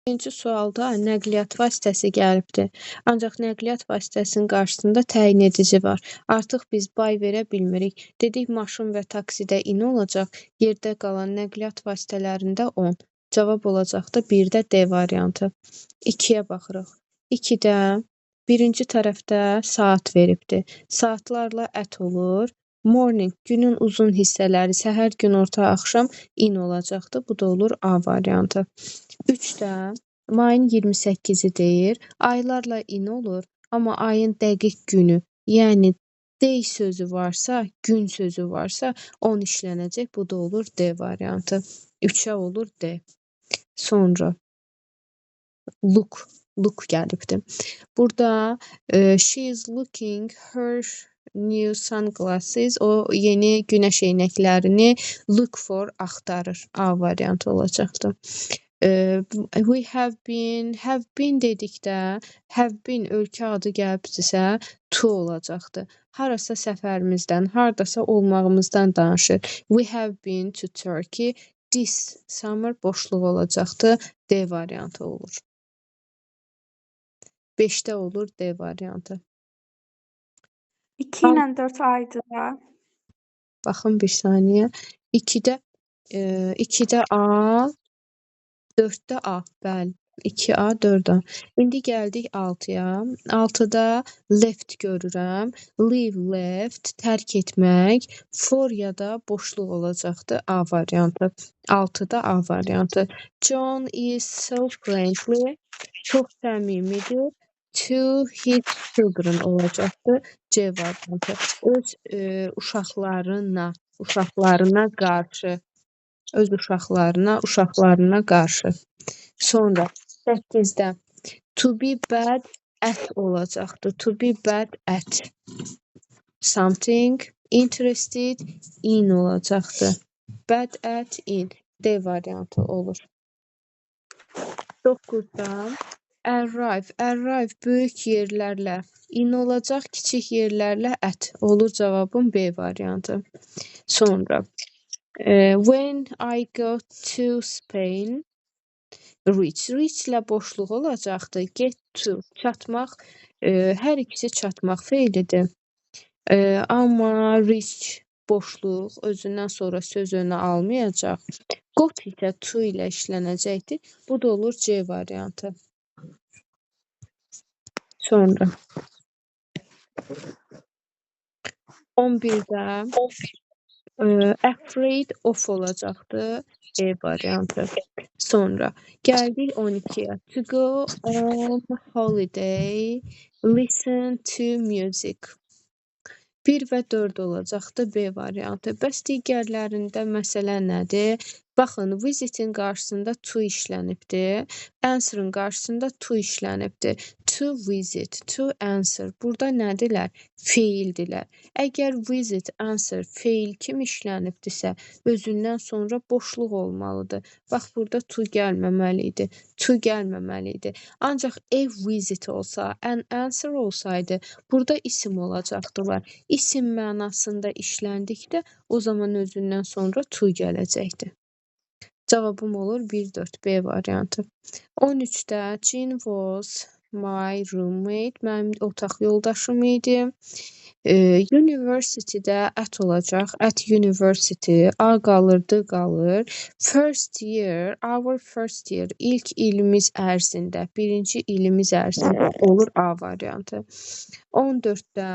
Birinci sualda nəqliyyat vasitəsi gəlibdir. Ancaq nəqliyyat vasitəsinin qarşısında təyin edici var. Artıq biz bay verə bilmirik. Dedik maşın və taksidə in olacaq. Yerdə qalan nəqliyyat vasitələrində 10. Cavab olacaqdı 1-də D variantı. 2-yə baxırıq. 2-də birinci tərəfdə saat veribdir. Saatlarla ət olur. Morning, günün uzun hissələri, səhər, günorta, axşam in olacaqdı. Bu da olur A variantı. 3-də mayın 28-i deyir. Aylarla in olur, amma ayın dəqiq günü, yəni day sözü varsa, gün sözü varsa 10 işlənəcək. Bu da olur D variantı. 3-ə olur D. Sonra look gəlibdir. Burada she is looking her new sunglasses. O yeni günəş eynəklərini look for axtarır. A variantı olacaqdı. We have been dedikdə have been ölkə adı gəlibdirsə to olacaqdı. Harasa səfərimizdən, hardasa olmağımızdan danışır. We have been to Turkey. This summer boşluq olacaqdı. D variantı olur. 5-də olur D variantı. 2 ilə 4 aydı da. Baxın bir saniyə. 2-də A, 4-də A. Bəli. 2A, 4A. İndi gəldik 6-ya. 6-da left görürəm. Leave, left, tərk etmək. For ya da boşluq olacaqdı. A variantı. 6-da A variantı. John is so friendly. Çox səmimidir. To his children olacaqdı. C variantı. Öz uşaqlarına qarşı. Öz uşaqlarına qarşı. Sonra 8-də to be bad at olacaqdı. To be bad at something. Interested in olacaqdı. Bad at in. D variantı olur. 9-da arrive böyük yerlərlə in olacaq, kiçik yerlərlə at olur. Cavabım B variantı. Sonra when I go to Spain, reach ilə boşluq olacaqdı. Get to çatmaq, hər ikisi çatmaq feilidir. Amma reach boşluq özündən sonra söz önə almayacaq. Got isə to ilə işlənəcəkdir. Bu da olur C variantı. Sonra 11-də afraid of olacaqdı. E variantı. Sonra gəldik 12-yə. To go on holiday, listen to music. 1 və 4 olacaqdı B variantı. Bəs digərlərində məsələ nədir? Baxın, visitin qarşısında to işlənibdir. Answer'ın qarşısında to işlənibdir. To visit, to answer. Burada nədirlər? Feildilər. Əgər visit, answer, feil kimi işlənibdirsə, özündən sonra boşluq olmalıdır. Bax, burada to gəlməməli idi. Ancaq a visit olsa, an answer olsaydı, burada isim olacaqdılar. İsim mənasında işləndikdə, o zaman özündən sonra to gələcəkdir. Cavabım olur 1-4 B variantı. 13-də Jean was my roommate. Mənim otaq yoldaşım idi. University'də at olacaq. At university. A qalırdı, qalır. First year, our first year. İlk ilimiz ərzində. Birinci ilimiz ərzində olur A variantı. 14-də